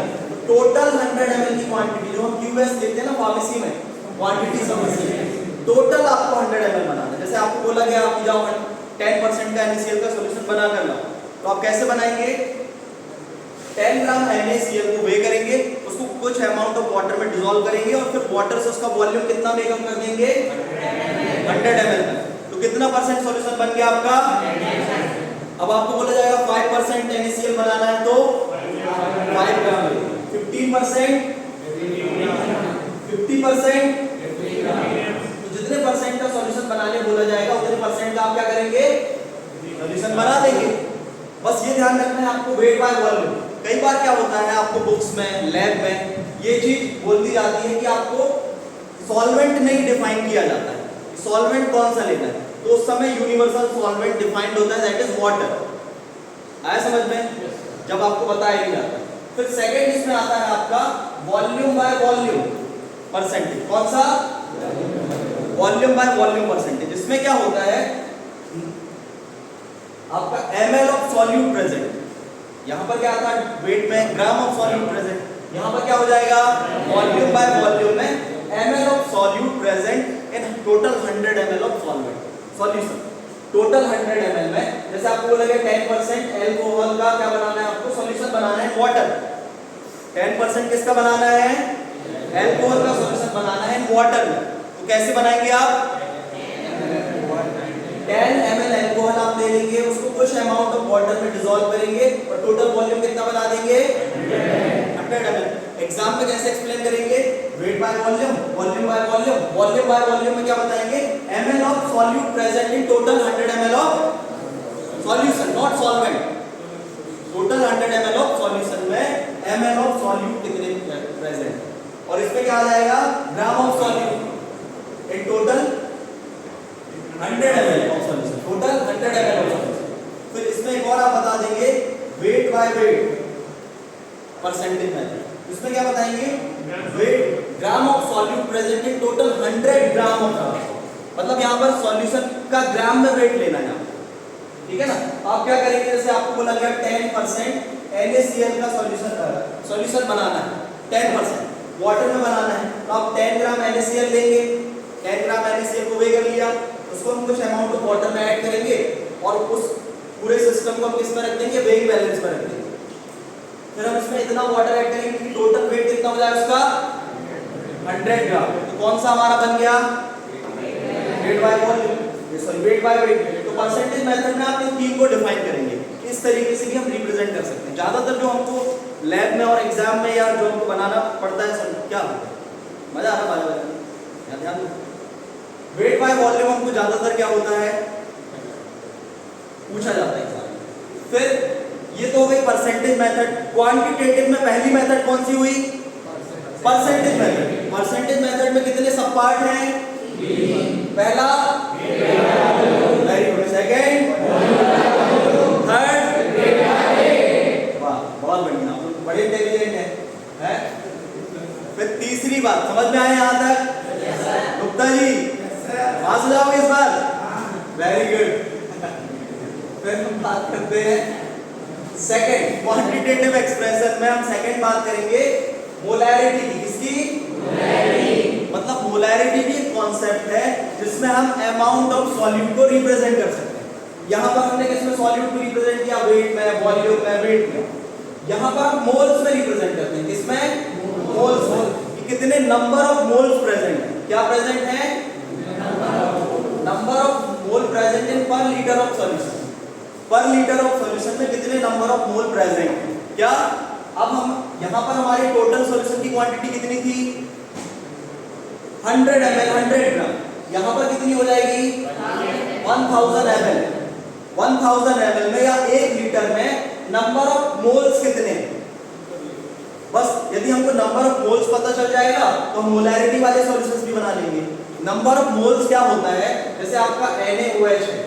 टोटल 100 ml की क्वांटिटी जो हम QS लेते हैं ना फार्मेसी में, क्वांटिटी समझिए, टोटल आपको 100 ml बनाना है। जैसे आपको बोला गया आप जाओ 10% का NaCl का सॉल्यूशन बना कर लाओ, तो आप कैसे बनाएंगे? 10 ग्राम NaCl को वे करेंगे, उसको कुछ अमाउंट ऑफ वाटर में डिसॉल्व करेंगे, और फिर वाटर से उसका वॉल्यूम कितना मेकअप कर देंगे? 100 ml। तो कितना परसेंट सॉल्यूशन बन गया आपका? अब आपको बोला जाएगा 5% NaCl बनाना है, तो 5 ग्राम। 15%, 50%, तो जितने परसेंट का सॉल्यूशन बनाने बोला जाएगा उतने परसेंट का आप क्या करेंगे? सॉल्यूशन बना देंगे। बस ये ध्यान रखना है आपको वेट बाय वॉल्यूम। कई बार क्या होता है आपको बुक्स में, लैब में ये चीज बोल दी जाती है कि आपको सॉल्वेंट नहीं डिफाइन किया जाता है, सॉल्वेंट कौन सा लेना है, तो उस समय यूनिवर्सल सॉल्वेंट डिफाइंड होता है, दैट इज वाटर। आया समझ में? जब आपको बताया नहीं जाता। फिर सेकंड इसमें आता है आपका वॉल्यूम बाय वॉल्यूम परसेंटेज। कौन सा? Volume by volume percentage. इसमें क्या होता है आपका ml ऑफ सॉल्यूट प्रेजेंट, यहां पर क्या आता है वेट में? ग्राम ऑफ सॉल्यूट प्रेजेंट। यहां पर क्या हो जाएगा? वॉल्यूम बाय वॉल्यूम में ml of solute present in total 100 ml of solvent solution. Total 100 ml में जैसे आपको बोला गया 10% अल्कोहल का क्या बनाना है? आपको सॉल्यूशन बनाना है वाटर। 10% किसका बनाना है? अल्कोहल का सॉल्यूशन बनाना है वाटर में। तो कैसे बनाएंगे आप? 10 ml अल्कोहल आप ले लेंगे, उसको कुछ अमाउंट ऑफ वाटर में डिसॉल्व करेंगे, और टोटल वॉल्यूम कितना बना देंगे? 100 ml। एग्जाम में कैसे एक्सप्लेन करेंगे? Wait by volume, volume by volume. Volume by volume में क्या बताएंगे? ml of solute present in total 100 ml of solution, not solvent. Total 100 ml of solution में ml ऑफ सॉल्यूट कितने प्रेजेंट, और इसमें क्या आ जाएगा? ग्राम of solute in total 100 ml of solution, total 100 ml of solution. फिर इसमें एक और आप बता देंगे weight by weight percentage method. इसमें क्या बताएंगे? Weight gram of solute present in total 100 gram of, मतलब यहां पर सॉल्यूशन का ग्राम में वेट लेना है, ठीक है ना? आप क्या करेंगे? जैसे आपको बोला गया 10% NaCl का सॉल्यूशन बनाना है, 10% वाटर में बनाना है, तो आप 10 ग्राम NaCl लेंगे, 10 ग्राम NaCl को वे कर लिया, उसको हम कुछ अमाउंट ऑफ वाटर में ऐड करेंगे, और उस पूरे सिस्टम को हम किस में रख देंगे? वेइंग बैलेंस पर रख देंगे। फिर हम इसमें इतना वाटर ऐड करेंगे कि टोटल वेट कितना हो जाए उसका? 100 ग्राम। तो कौन सा हमारा बन गया? Wait by volume, sorry weight by weight. तो परसेंटेज मेथड में आप इन तीन को डिफाइन करेंगे। इस तरीके से भी हम रिप्रेजेंट कर सकते हैं। ज्यादातर जो हमको लैब में और एग्जाम में या जो हमको बनाना पड़ता है सब क्या मजा आ रहा है? ध्यान दो, वेट बाय वॉल्यूम हमको ज्यादातर क्या होता है पूछा जाता है एग्जाम में। फिर ये तो हो गई परसेंटेज मेथड। क्वांटिटेटिव में पहली मेथड कौन सी हुई? Percentage method. परसेंटेज मेथड में कितने सब पार्ट हैं? पहला, वेरी गुड, सेकंड, थर्ड, वाह बहुत बढ़िया, आप लोग बड़े इंटेलिजेंट हैं। फिर तीसरी बात समझ में आए यहां तक? गुप्ता जी पास हो जाओगे इस बार? Very good. फिर हम बात करते हैं सेकंड, क्वांटिटेटिव एक्सप्रेशन में हम सेकंड बात करेंगे मोलैरिटी की। किसकी? मोलैरिटी। मतलब मोलैरिटी भी एक कॉन्सेप्ट है जिसमें हम अमाउंट ऑफ सॉल्यूट को रिप्रेजेंट कर सकते हैं। यहाँ पर हमने किसमें सॉल्यूट को रिप्रेजेंट किया, वेट में, वॉल्यूम में, वेट में। यहाँ पर हम मोल्स में रिप्रेजेंट करते हैं, किसमें, मोल्स में, कि कितने नंबर ऑफ मोल्स प्रेजेंट है। क्या प्रेजेंट है, number of mole present in पर लीटर ऑफ सॉल्यूशन। पर लीटर ऑफ सॉल्यूशन में कितने नंबर ऑफ मोल प्रेजेंट है। क्या, अब हम यहाँ पर हमारे टोटल सॉल्यूशन की क्वांटिटी कितनी थी, 100 ml, 100 ग्राम। यहाँ पर कितनी हो जाएगी, 1000 ml। 1000 ml में या 1 लीटर में नंबर ऑफ मोल्स कितने। बस यदि हमको नंबर ऑफ मोल्स पता चल जाएगा तो हम मोलैरिटी वाले सॉल्यूशंस भी बना लेंगे। नंबर ऑफ मोल्स क्या होता है, जैसे आपका NaOH है,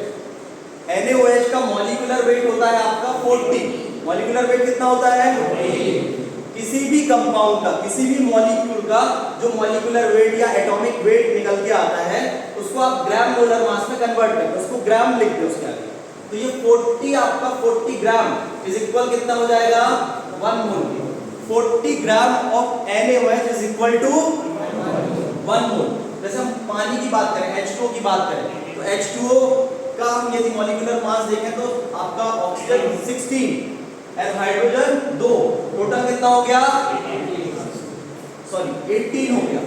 NaOH का मॉलिक्यूलर वेट होता है आपका 40। मॉलिक्यूलर वेट कितना होता है, 40। किसी भी कंपाउंड का, किसी भी मॉलिक्यूल का जो मॉलिक्यूलर वेट या एटॉमिक वेट निकल के आता है उसको आप ग्राम मोलर मास में कन्वर्ट करते हैं, उसको ग्राम लिखते हैं उसके आगे। तो ये 40 आपका 40 ग्राम इज इक्वल कितना हो जाएगा, 1 mole. 40 gram of NaOH is equal to 1 mole. जैसे हम पानी की बात करें, H2O की बात करें, तो H2O का हम यदि मॉलिक्यूलर मास देखें तो आपका ऑक्सीजन 16 और हाइड्रोजन 2, टोटल कितना हो गया, 18 हो गया।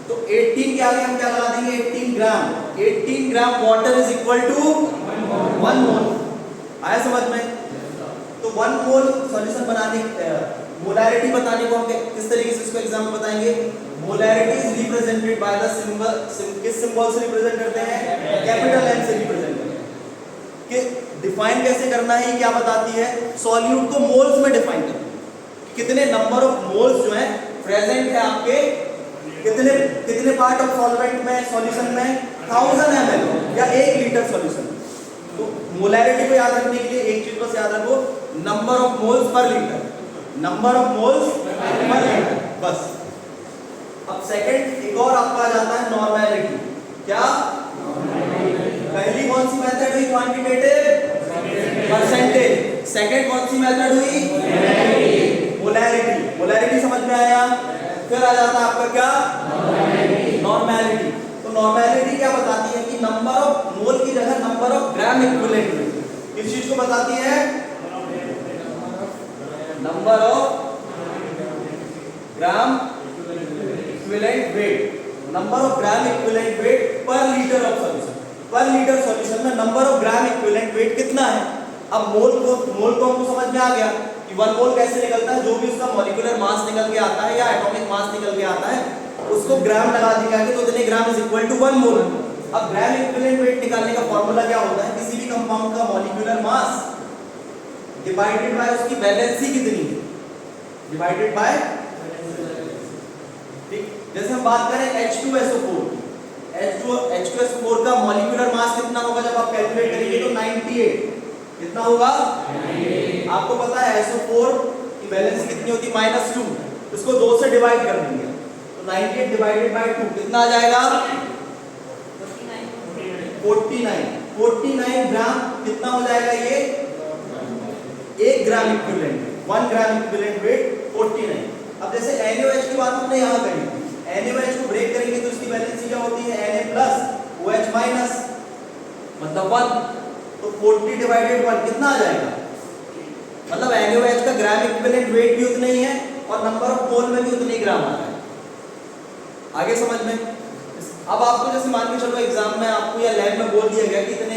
तो 18 के आगे हम क्या लगा देंगे, 18 gram. 18 gram water is equal to 1 mole. आया समझ में। तो 1 मोल सॉल्यूशन बनाने, मोलैरिटी बताने को हम किस तरीके से इसको एग्जाम में बताएंगे। Molarity is represented by the symbol, किस सिंबल से रिप्रेजेंट करते हैं, कैपिटल M से रिप्रेजेंट करते हैं। कि डिफाइन कैसे करना है, क्या बताती है, सॉल्यूट को मोल्स में डिफाइन करती है। कितने नंबर ऑफ मोल्स जो है प्रेजेंट है आपके, कितने पार्ट ऑफ सॉल्वेंट में, सॉल्यूशन में, 1000 ml या 1 लीटर सॉल्यूशन। तो मोलैरिटी को याद रखने के लिए एक चीज बस याद रखो, number of moles per litre, number of moles per litre, बस। अब सेकंड एक और आपका आ जाता है नॉर्मेलिटी। क्या, पहली कौन सी मेथड हुई, क्वांटिटेटिव परसेंटेज। सेकंड कौन सी मेथड हुई, मोलैरिटी। मोलैरिटी समझ में आया। फिर आ जाता है आपका क्या, नॉर्मेलिटी। तो नॉर्मेलिटी क्या बताती है कि नंबर ऑफ मोल की जगह नंबर ऑफ ग्राम इक्विवेलेंट, किस चीज को बताती है, number of gram equivalent weight. Number of gram equivalent weight पर लीटर ऑफ सॉल्यूशन। पर लीटर सॉल्यूशन में number of gram equivalent weight कितना है। अब मोल को हमको समझ में आ गया कि 1 मोल कैसे निकलता है, जो भी उसका मॉलिक्यूलर मास निकल के आता है या एटॉमिक मास निकल के आता है उसको ग्राम लगा देंगे आगे, तो इतने ग्राम इज इक्वल टू 1 मोल। अब ग्राम इक्विवेलेंट वेट निकालने का फॉर्मूला क्या होता है, किसी भी कंपाउंड का मॉलिक्यूलर मास डिवाइडेड बाय उसकी वैलेंसी कितनी है, डिवाइडेड बाय, ठीक। जैसे हम बात करें H2SO4, H2SO4 का मॉलिक्यूलर मास कितना होगा जब आप कैलकुलेट करेंगे तो 98। कितना होगा, आपको पता है SO4 की वैलेंसी कितनी होती है, -2। इसको 2 से डिवाइड कर देंगे तो 98 डिवाइडेड बाय 2 कितना आ जाएगा, 49 ग्राम। कितना हो जाएगा ये, 1 gram equivalent, 1 gram equivalent weight 49। अब जैसे NaOH की बात हमने यहाँ करी, NaOH को ब्रेक करेंगे तो इसकी वैलेंसी क्या होती है, Na+OH- मतलब 1। तो 40 डिवाइडेड 1 कितना आ जाएगा, मतलब NaOH का ग्राम इक्विवेलेंट वेट भी उतना ही है और नंबर ऑफ मोल में भी उतने ही ग्राम आ रहा है। आगे समझ में। अब आपको जैसे मान के चलो एग्जाम में आपको या लैब में बोल दिया गया कि इतने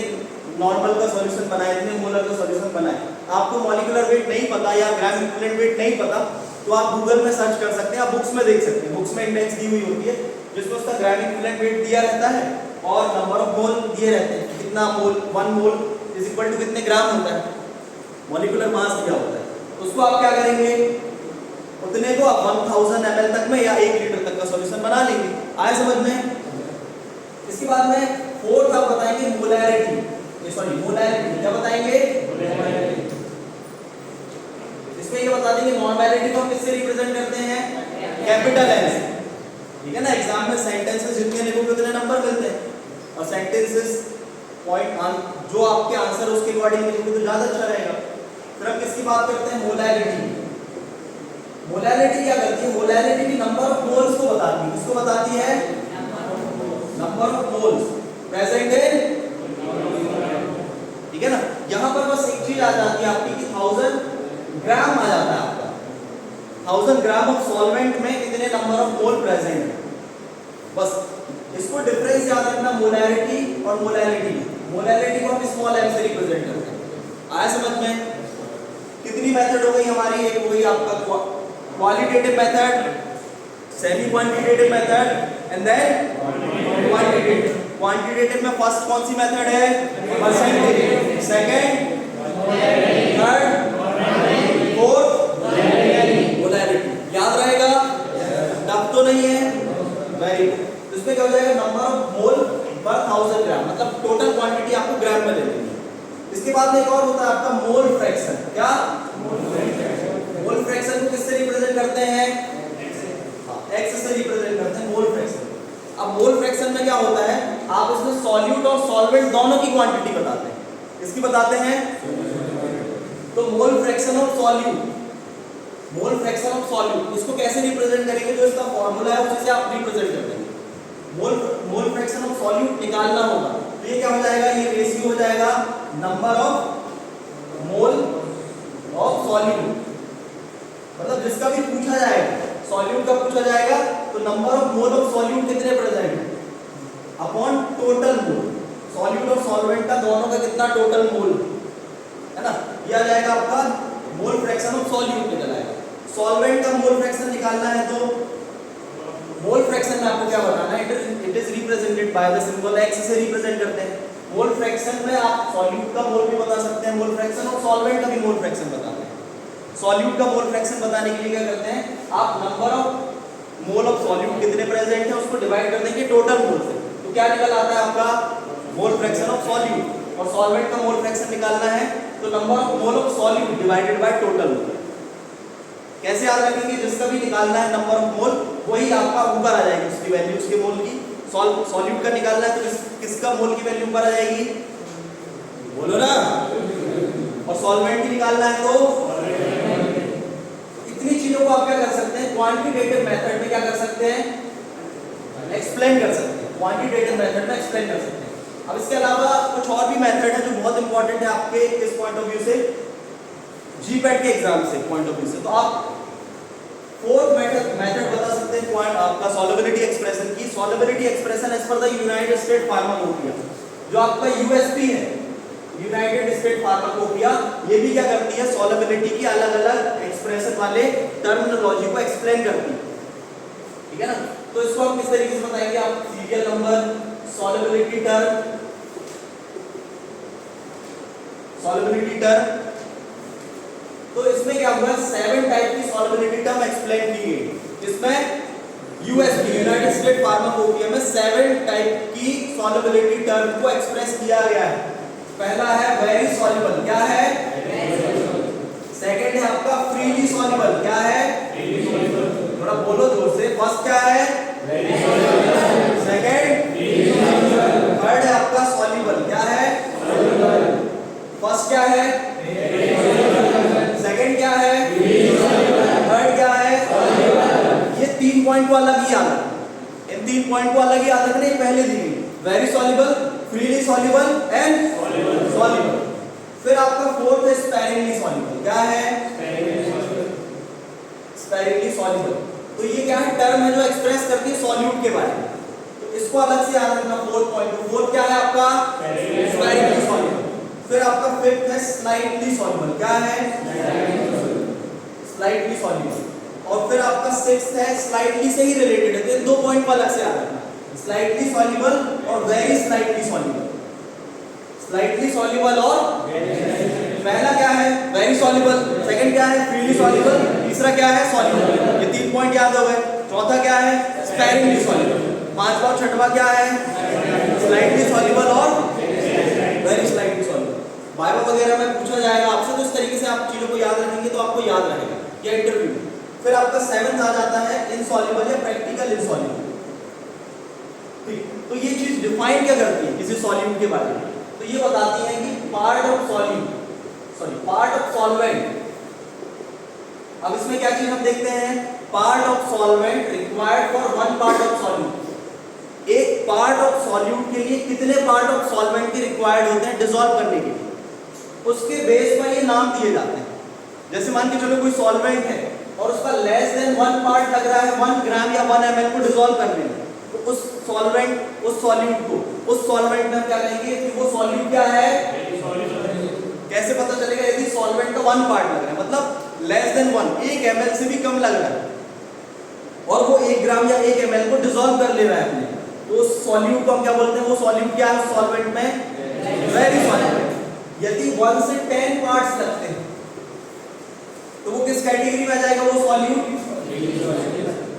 नॉर्मल का सॉल्यूशन बनाए, इतने मोलर का सॉल्यूशन बनाए, आपको मॉलिक्यूलर वेट नहीं पता या ग्राम इक्विवेलेंट वेट नहीं पता, तो आप गूगल में सर्च कर सकते हैं, आप बुक्स में देख सकते हैं। बुक्स में इंडेक्स दी हुई होती है जिसमें उसका ग्राम इक्विवेलेंट वेट दिया रहता है और नंबर ऑफ मोल दिए रहते हैं, कितना मोल, 1 मोल इज इक्वल टू कितने ग्राम होता है, मॉलिक्यूलर मास दिया होता है। उसको आप क्या करेंगे, उतने को आप 1000 ml तक में या 1 लीटर तक का सॉल्यूशन बना लेंगे। आए समझ में। इसके बाद में फोर्थ आप बताएंगे मोलैरिटी, मोलैरिटी क्या बताएंगे, इसमें ये बता देंगे नॉर्मेलिटी को हम किससे रिप्रेजेंट करते हैं, कैपिटल N से, ठीक है ना। एग्जाम में सेंटेंसेस जितने लिखोगे उतने नंबर मिलते हैं और सेंटेंसेस पॉइंट जो आपके आंसर उसके अकॉर्डिंग लिखोगे तो ज्यादा अच्छा रहेगा। फिर हम किसकी बात करते हैं, मोलैरिटी। मोलैरिटी क्या करती है, मोलैरिटी भी नंबर ऑफ मोल्स को बताती है। किसको बताती है, number of moles present in, ठीक है ना। यहाँ पर बस एक चीज आ जाती है आपकी कि 1000 ग्राम आ जाता है आपका। 1000 ग्राम ऑफ सॉल्वेंट में कितने नंबर ऑफ मोल प्रेजेंट है, बस इसको डिफरेंस याद रखना, मोलैरिटी और मोलैलिटी। मोलैलिटी को हम स्मॉल m से रिप्रेजेंट करते हैं। आया समझ में? कितनी मेथड हो गई हमारी? एक हो गई आपका qualitative method, semi quantitative method and then quantitative. Quantitative में फर्स्ट कौन सी मेथड है? Percentage, second, third, fourth molarity. याद रहेगा? टफ तो नहीं है? Very good. इसमें क्या हो जाएगा? नंबर ऑफ मोल पर 1000 ग्राम, मतलब टोटल क्वांटिटी आपको ग्राम में ले लेनी है। इसके बाद एक और होता है आपका मोल फ्रैक्शन। क्या? मोल फ्रैक्शन को किससे रिप्रेजेंट करते हैं? एक्स से रिप्रेजेंट करते हैं मोल फ्रैक्शन। अब मोल फ्रैक्शन में क्या होता है? आप इसमें सॉल्यूट और सॉल्वेंट दोनों की क्वांटिटी बताते हैं। किसकी बताते हैं? तो mole fraction of solute, mole fraction of solute, इसको कैसे रिप्रेजेंट करेंगे? जो इसका फॉर्मूला है उसी से आप रिप्रेजेंट कर देंगे। मोल फ्रैक्शन ऑफ सॉल्यूट निकालना होगा तो ये क्या हो जाएगा? ये रेशियो हो जाएगा number of mole of solute, मतलब जिसका भी पूछा जाएगा, सॉल्यूट का पूछा जाएगा तो number of mole of solute कितने प्रेजेंट है अपॉन टोटल मोल। सॉल्यूट और सॉल्वेंट का दोनों का कितना टोटल मोल है ना, ये आ जाएगा आपका मोल फ्रैक्शन ऑफ सॉल्यूट निकल आएगा। सॉल्वेंट का मोल फ्रैक्शन निकालना है तो मोल फ्रैक्शन में आपको क्या बताना है? It is represented by the symbol x से रिप्रेजेंट करते हैं। मोल फ्रैक्शन में आप सॉल्यूट का मोल भी बता सकते हैं मोल फ्रैक्शन, और सॉल्वेंट का भी मोल फ्रैक्शन बताते हैं। सॉल्यूट का मोल फ्रैक्शन बताने के लिए क्या करते हैं? आप number of mole of solute कितने प्रेजेंट है उसको डिवाइड कर देंगे टोटल मोल से, तो क्या निकल आता है आपका? Mole fraction of solute. और सॉल्वेंट का मोल फ्रैक्शन निकालना है तो number of mole of solute divided by total mole. कैसे याद रखेंगे? जिसका भी निकालना है नंबर ऑफ मोल वही आपका ऊपर आ जाएगी उसकी वैल्यू, उसके मोल की। सॉल्यूट का निकालना है तो किसका मोल की वैल्यू ऊपर आ जाएगी? बोलो ना। और सॉल्वेंट की निकालना है तो इतनी चीजों को आप क्या कर सकते हैं? क्वांटिटेटिव मेथड में क्या कर सकते हैं? एक्सप्लेन कर सकते हैं। क्वांटिटेटिव मेथड में एक्सप्लेन कर सकते हैं। अब इसके अलावा कुछ और भी मेथड है जो बहुत इंपॉर्टेंट है आपके इस पॉइंट ऑफ व्यू से, जीपैट के एग्जाम से पॉइंट ऑफ व्यू से। तो आप फोर्थ मेथड बता सकते हैं आपका सॉल्युबिलिटी एक्सप्रेशन की। Solubility expression as per the United State pharmacopoeia, जो आपका यूएसपी है यूनाइटेड स्टेट फार्माकोपिया, ये भी क्या करती है? सॉल्युबिलिटी की अलग अलग एक्सप्रेशन वाले टर्मिनोलॉजी को एक्सप्लेन करती है, ठीक है ना। तो इसको हम किस तरीके से बताएंगे? आप serial number, solubility term, solubility term. तो इसमें क्या हुआ? 7 टाइप की सॉल्युबिलिटी टर्म एक्सप्लेन की गई। इसमें यूएसपी यूनाइटेड स्टेट फार्माकोपिया में 7 टाइप की सॉल्युबिलिटी टर्म को एक्सप्रेस किया गया है। पहला है वेरी सॉल्युबल, क्या है? सेकंड है आपका फ्रीली सॉल्युबल, क्या है? थोड़ा बोलो जोर से। फर्स्ट क्या है? सेकंड, थर्ड है आपका सॉल्युबल, क्या है? फर्स्ट क्या है? सेकंड क्या है? थर्ड क्या है? ये 3 पॉइंट को अलग ही याद रखना। इन 3 पॉइंट को अलग ही याद रखना। ये पहले दी गई very soluble, freely soluble and soluble. फिर आपका फोर्थ है स्पेरिंगली सॉल्युबल, क्या है? Sparingly soluble. तो ये क्या है? टर्म है जो एक्सप्रेस करती है सॉल्यूट के बारे में, तो इसको अलग से याद रखना। फोर्थ पॉइंट, फोर्थ क्या है आपका? Sparingly soluble. फिर आपका फिफ्थ है स्लाइटली सॉल्युबल, क्या है? Slightly soluble. और फिर आपका सिक्स्थ है स्लाइटली से ही रिलेटेड है, तो इन 2 पॉइंट को अलग से याद रखना, स्लाइटली सॉल्युबल और very slightly soluble. Slightly soluble और पहला क्या है? Very soluble. सेकंड क्या है? Freely soluble. तीसरा क्या है? सॉल्युबल। ये 3 पॉइंट याद हो गए। चौथा क्या है? Sparingly soluble. पांचवा और छठवां क्या है? स्लाइटली सॉल्युबल और वेरी स्लाइटली सॉल्युबल। बाइबल वगैरह में पूछा जाएगा आपसे, तो इस तरीके से आप चीजों को याद रखेंगे तो आपको याद रहेगा या इंटरव्यू। फिर आपका 7th आ जाता है इनसॉल्युबल या प्रैक्टिकल इनसॉल्युबल। ठीक, तो ये चीज डिफाइन क्या करती है किसी सॉल्यूट के बारे में? तो ये बताती है कि पार्ट ऑफ सॉल्वेंट। अब इसमें क्या चीज हम देखते हैं? Part of solvent required for 1 part of solute. एक पार्ट ऑफ सॉल्यूट के लिए कितने पार्ट ऑफ सॉल्वेंट के रिक्वायर्ड होते हैं डिसॉल्व करने के लिए? उसके बेस पर ये नाम दिए जाते हैं। जैसे मान के चलो कोई सॉल्वेंट है और उसका लेस देन 1 पार्ट लग रहा है 1 ग्राम या 1 ml को डिसॉल्व करने में, तो उस सॉल्वेंट उस सॉल्यूट को उस सॉल्वेंट में हम क्या कहेंगे कि वो सॉल्यूट क्या है। कैसे पता चलेगा? यदि सॉल्वेंट का 1 पार्ट लग रहा है मतलब लेस देन 1 1 ml से भी कम लग रहा है और वो 1 ग्राम या 1 ml को डिसॉल्व कर ले रहा है अपने, तो उस सॉल्यूट को हम क्या बोलते हैं? वो सॉल्यूट क्या है सॉल्वेंट में? Very solvent. यदि 1 से 10 पार्ट्स लगते हैं तो वो किस कैटेगरी में आ जाएगा? वो सॉल्यूट।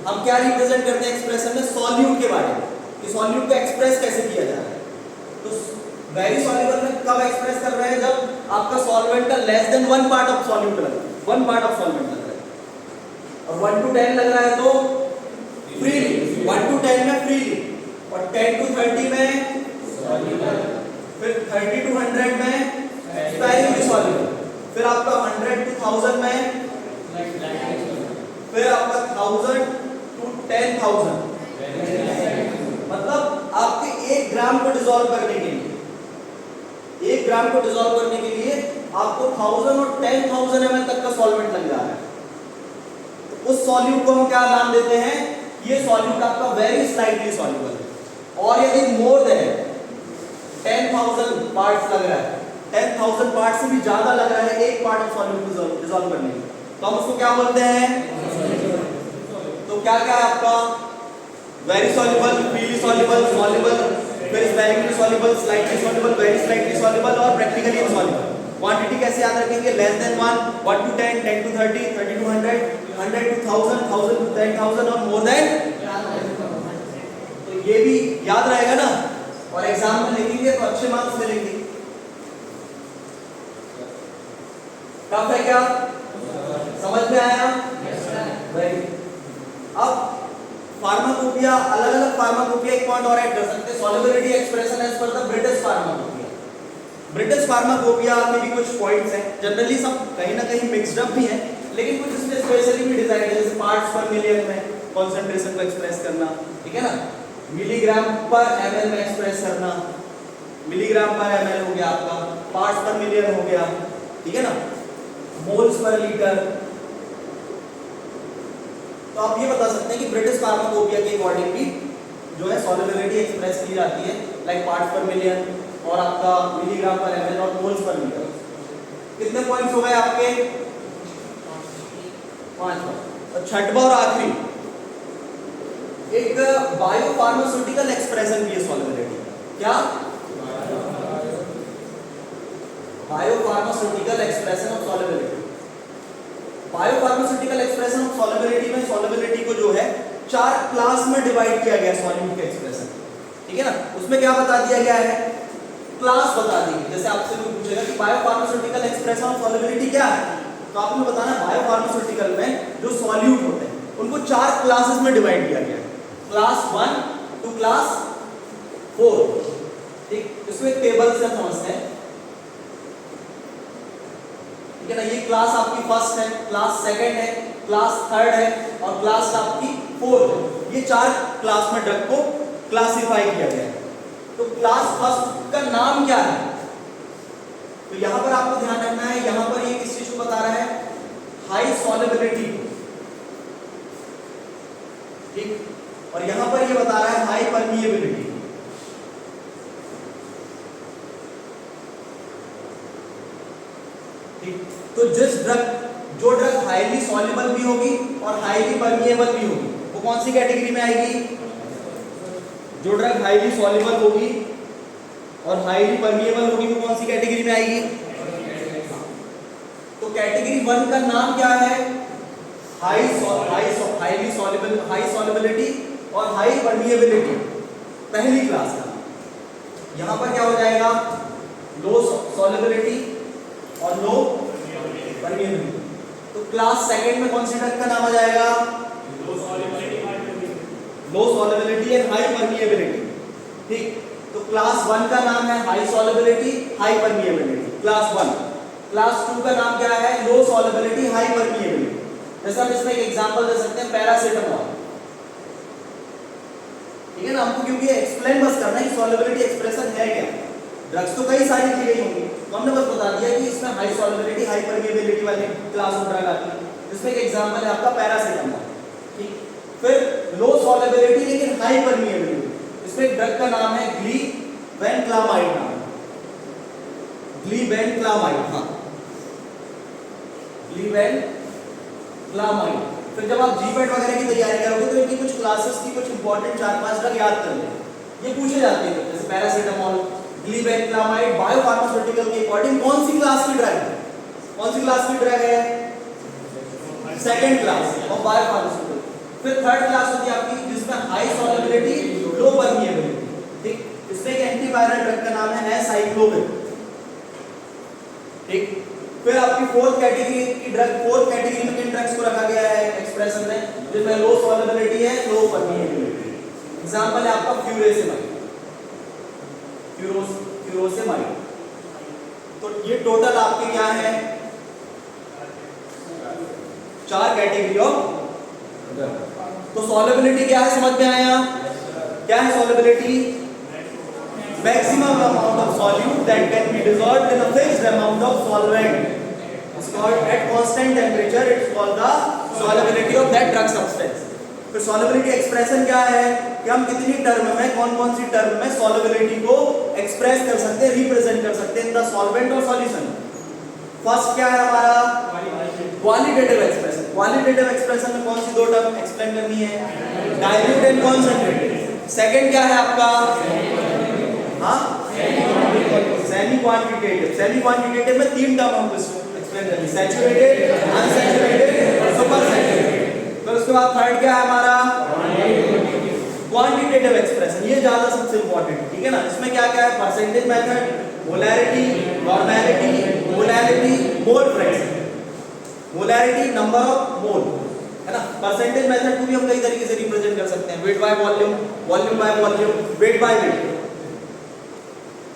हम क्या रिप्रेजेंट करते हैं एक्सप्रेशन में? सॉल्यूट के बारे में, कि सॉल्यूट को एक्सप्रेस कैसे किया जा रहा है। तो वेरी सॉल्युबल में कब एक्सप्रेस कर रहे हैं? जब आपका सॉल्वेंट का less than 1 part of solute लग रहा है, 1 पार्ट ऑफ सॉल्वेंट लग रहा है, और 1 to 10 लग रहा है तो फ्रीली, 1 to 10 में फ्रीली, और 10 to 30 में सॉल्युबल, फिर 30 to 100 में स्पेरिंगली सॉल्युबल, फिर आपका 100 to 1000 में, फिर आपका 1000 to 10,000। मतलब आपके 1 ग्राम को डिसॉल्व करने के लिए 1 ग्राम को डिसॉल्व करने के लिए आपको 1000 और 10,000 ml तक का सॉल्वेंट लग जा रहा है। तो उस सॉल्यूट को हम क्या नाम देते हैं? ये सॉल्यूट आपका वेरी स्लाइटली सॉल्युबल है। और यदि मोर देन 10,000 पार्ट्स लग रहा है, 10,000 पार्ट से भी ज्यादा लग रहा है एक पार्ट ऑफ सॉल्यूट डिसॉल्व करने में, तो हम उसको क्या बोलते हैं? तो क्या क्या है आपका? Very soluble, freely soluble, soluble, फिर sparingly soluble, slightly soluble, very slightly soluble और प्रैक्टिकली इनसॉल्युबल। क्वांटिटी कैसे याद रखेंगे? Less than 1, 1 to 10, 10 to 30, 30 to 100, 100 to 1000, 1000 to 10,000 और मोर देन। तो ये भी याद रहेगा ना, और एग्जाम में लिखेंगे तो अच्छे मार्क्स मिलेंगे। टफ है क्या? समझ में आया? वेरी। अब फार्माकोपिया, अलग अलग फार्माकोपिया एक पॉइंट और ऐड कर सकते हैं। Solubility expression as per the British pharmacopoeia. British pharmacopoeia में भी कुछ पॉइंट्स हैं, जनरली सब कहीं ना कहीं मिक्स्ड अप भी हैं, लेकिन कुछ इसमें स्पेशली भी डिजाइन है, जैसे पार्ट्स पर मिलियन में कंसंट्रेशन को एक्सप्रेस करना, ठीक है ना, मिलीग्राम पर ml में एक्सप्रेस करना, मिलीग्राम पर ml हो गया आपका, पार्ट्स पर मिलियन हो गया, ठीक है ना, मोल्स पर लीटर। तो आप ये बता सकते हैं कि ब्रिटिश फार्माकोपिया के अकॉर्डिंग भी जो है सॉल्युबिलिटी एक्सप्रेस की जाती है, लाइक पार्ट्स पर मिलियन और आपका मिलीग्राम पर ml और मोल्स पर लीटर। कितने पॉइंट्स हो गए आपके? 5 पॉइंट। और छठवां और आखिरी एक बायोफार्मास्यूटिकल एक्सप्रेशन भी है सॉल्युबिलिटी। क्या? Biopharmaceutical expression of solubility. Biopharmaceutical expression of solubility में सॉल्युबिलिटी को जो है 4 क्लास में डिवाइड किया गया है सॉल्यूट के एक्सप्रेशन, ठीक है ना। उसमें क्या बता दिया गया है? क्लास बता दी। जैसे आपसे कोई पूछेगा कि बायोफार्मास्यूटिकल एक्सप्रेशन ऑफ सॉल्युबिलिटी क्या है, तो आपने बताना बायोफार्मास्यूटिकल में जो सॉल्यूट होते हैं उनको 4 क्लासेस में डिवाइड किया गया है, क्लास 1 टू क्लास 4, ठीक। इसको एक टेबल से समझते हैं, ठीक है ना। ये क्लास आपकी फर्स्ट है, क्लास सेकंड है, क्लास थर्ड है और क्लास आपकी फोर्थ है। ये 4 क्लास में ड्रग को क्लासिफाई किया गया है। तो क्लास फर्स्ट का नाम क्या है? तो यहां पर आपको ध्यान रखना है, यहां पर ये किस चीज को बता रहा है? हाई सॉल्युबिलिटी, ठीक। और यहां पर ये बता रहा है हाई परमिएबिलिटी, ठीक। तो जो ड्रग हाईली सॉल्युबल भी होगी और हाईली परमिएबल भी होगी, वो कौन सी कैटेगरी में आएगी? जो ड्रग हाईली सॉल्युबल होगी और हाईली परमिएबल होगी, वो कौन सी कैटेगरी में आएगी? तो कैटेगरी 1 का नाम क्या है? हाईली सॉल्युबल, हाई सॉल्युबिलिटी और हाई परमिएबिलिटी, पहली क्लास का। यहां पर क्या हो जाएगा? लो सॉल्युबिलिटी और लो परमिएबिलिटी। तो क्लास सेकंड में कौन सी ड्रग का नाम आ जाएगा? लो सॉल्युबिलिटी एंड हाई परमिएबिलिटी, ठीक। तो क्लास 1 का नाम है high solubility, high permeability, class 1। Class 2 का नाम क्या है? लो सॉल्युबिलिटी, हाई परमिएबिलिटी। जैसे हम इसमें एक एग्जांपल दे सकते हैं, पैरासीटामोल, ठीक है ना। हमको क्योंकि एक्सप्लेन बस करना है कि सॉल्युबिलिटी एक्सप्रेशन है क्या। ड्रग्स तो कई सारी दी गई होंगी, तो हमने बस बता दिया कि इसमें हाई सॉल्युबिलिटी हाई परमिएबिलिटी वाली क्लास ऑफ ड्रग आती है, जिसमें एक एग्जांपल है आपका पैरासीटामोल, ठीक। फिर लो सॉल्युबिलिटी लेकिन हाई परमिएबिलिटी, इसमें एक ड्रग का नाम है ग्लीबेनक्लामाइड, ग्लीबेनक्लामाइड, हाँ ग्लीबेनक्लामाइड। फिर जब आप जीपेट वगैरह की तैयारी करोगे तो इनकी कुछ क्लासेस की कुछ इंपॉर्टेंट 4-5 ड्रग याद कर लें, ये पूछे जाते हैं, जैसे पैरासीटामोल, ग्लीबेनक्लामाइड बायोफार्मास्यूटिकल के अकॉर्डिंग कौन सी क्लास की ड्रग है, कौन सी क्लास की ड्रग है, सेकंड क्लास ऑफ बायोफार्मास्यूटिकल। फिर थर्ड क्लास होती है आपकी जिसमें हाई सॉल्युबिलिटी लो परमिएबिलिटी, ठीक। इसमें एक एंटीवायरल ड्रग का नाम है साइक्लोविर, ठीक। फिर आपकी फोर्थ कैटेगरी की ड्रग, फोर्थ कैटेगरी में किन ड्रग्स को रखा गया है एक्सप्रेशन में, जिसमें लो सॉल्युबिलिटी है लो परमिएबिलिटी, एग्जांपल है आपका फ्यूरेसेमाइड, फ्यूरोसेमाइड। तो ये टोटल आपके क्या है 4 कैटेगरी ऑफ ड्रग। तो सॉल्युबिलिटी क्या है समझ में आया, क्या है solubility, maximum amount of solute that can be dissolved in a fixed amount of solvent, it's called at constant temperature, it's called the solubility of that drug substance। फिर solubility expression क्या है कि हम कितनी टर्म में कौन-कौन सी term में solubility को एक्सप्रेस कर सकते हैं, रिप्रेजेंट कर सकते हैं इन द सॉल्वेंट और सॉल्यूशन। फर्स्ट क्या है हमारा क्वालिटेटिव एक्सप्रेशन, क्वालिटेटिव एक्सप्रेशन में कौन सी दो टर्म एक्सप्लेन करनी है, डाइल्यूट एंड कंसंट्रेटेड। सेकंड क्या है आपका सेमी क्वांटिटेटिव, सेमी क्वांटिटेटिव में 3 टर्म हमको एक्सप्लेन करनी, सैचुरेटेड, अनसैचुरेटेड और सुपर सैचुरेटेड। फिर उसके बाद थर्ड क्या है हमारा क्वांटिटेटिव एक्सप्रेशन, ये ज्यादा सबसे इंपॉर्टेंट, ठीक है ना। इसमें क्या क्या है percentage method, molarity, normality, molarity, mole fraction, molarity number of mole, है ना। परसेंटेज मेथड को भी हम कई तरीके से रिप्रेजेंट कर सकते हैं, wait by volume, volume by volume, weight by weight,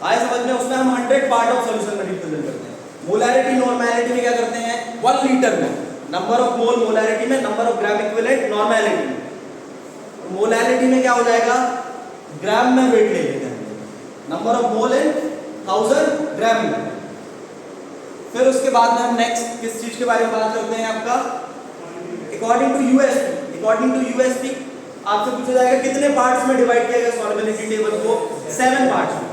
आए समझ में। उसमें हम 100 पार्ट ऑफ सॉल्यूशन में रिप्रेजेंट करते हैं। मोलैरिटी नॉर्मैलिटी में क्या करते हैं 1 लीटर में नंबर ऑफ मोल, मोलैरिटी में number of gram equivalent, normality में मोलैरिटी में क्या हो जाएगा ग्राम में वेट ले लेते हैं, नंबर ऑफ मोल इन 1000 ग्राम में। फिर उसके बाद में हम नेक्स्ट किस चीज के बारे में बात करते हैं आपका according to USP, according to USP आपसे पूछा जाएगा कितने पार्ट्स में डिवाइड किया गया सॉल्युबिलिटी टेबल को, 7 पार्ट्स में।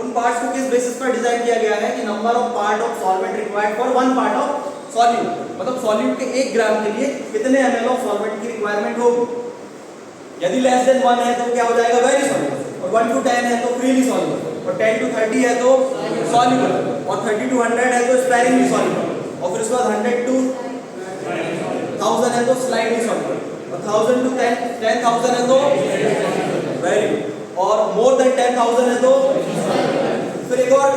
उन पार्ट्स को किस बेसिस पर डिजाइन किया गया है कि number of part of solvent required for 1 part of solute, मतलब सॉल्यूट के 1 ग्राम के लिए कितने ml ऑफ सॉल्वेंट की रिक्वायरमेंट होगी। यदि लेस देन 1 है तो क्या हो जाएगा वेरी सॉल्युबल, और 1 to 10 है तो फ्रीली सॉल्युबल, और 10 to 30 है तो सॉल्युबल, और 30 to 100 है तो स्पेरिंगली सॉल्युबल, और फिर उसके बाद 100 to 1000 है तो स्लाइटली सॉल्युबल, और 1000 to 10,000 है तो वेरी, और मोर देन 10,000 है तो। फिर एक और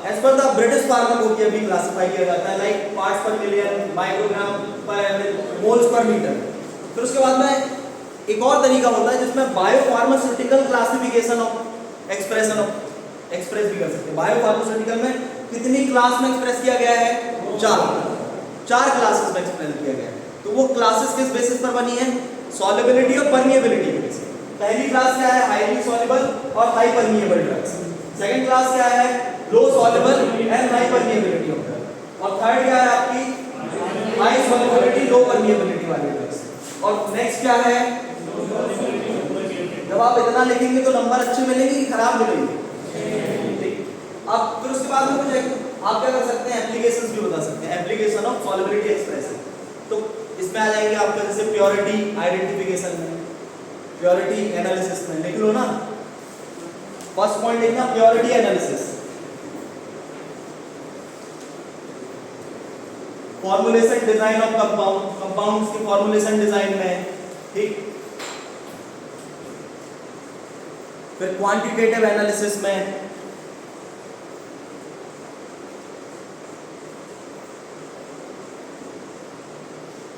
as per the British pharmacopoeia भी क्लासिफाई किया जाता है like parts per million, microgram per ML, moles per litre. फिर उसके बाद में एक और तरीका होता है जिसमें biopharmaceutical classification of expression of express भी कर सकते हैं। बायोफार्मास्यूटिकल में कितनी क्लास में एक्सप्रेस किया गया है 4 क्लासेस में एक्सप्रेस किया गया है। तो वो क्लासेस किस बेसिस पर बनी है सॉल्युबिलिटी और परमिएबिलिटी के बेसिस। पहली क्लास क्या है हाईली सॉल्युबल और high permeable drugs, second class क्या है low soluble and high permeability of drug, और थर्ड क्या है आपकी हाई सॉल्युबिलिटी लो परमिएबिलिटी वाली ड्रग्स, और नेक्स्ट क्या है जब आप इतना लिखेंगे तो नंबर अच्छे मिलेंगे कि खराब मिलेंगे। अब फिर उसके बाद में कुछ आप क्या कर सकते हैं एप्लीकेशंस भी बता सकते हैं, एप्लीकेशन ऑफ सॉल्युबिलिटी एक्सप्रेशन। तो इसमें आ जाएंगे आपका जैसे प्योरिटी आइडेंटिफिकेशन में, प्योरिटी एनालिसिस में लिख लो ना, फर्स्ट पॉइंट लिखना purity analysis, formulation design of compound, compounds की फॉर्मुलेशन डिजाइन में, ठीक। फिर क्वांटिटेटिव एनालिसिस में,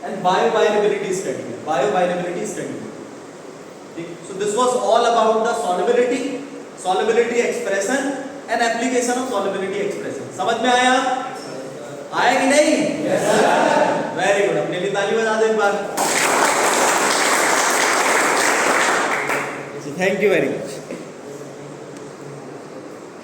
एंड बायोअवेलेबिलिटी स्टडी में, बायोअवेलेबिलिटी स्टडी में, ठीक। So this was all about the solubility expression and application of solubility expression. समझ में आया आया कि नहीं? Yes sir. वेरी गुड, अपने लिए ताली बजा दो एक बार। Thank you very much.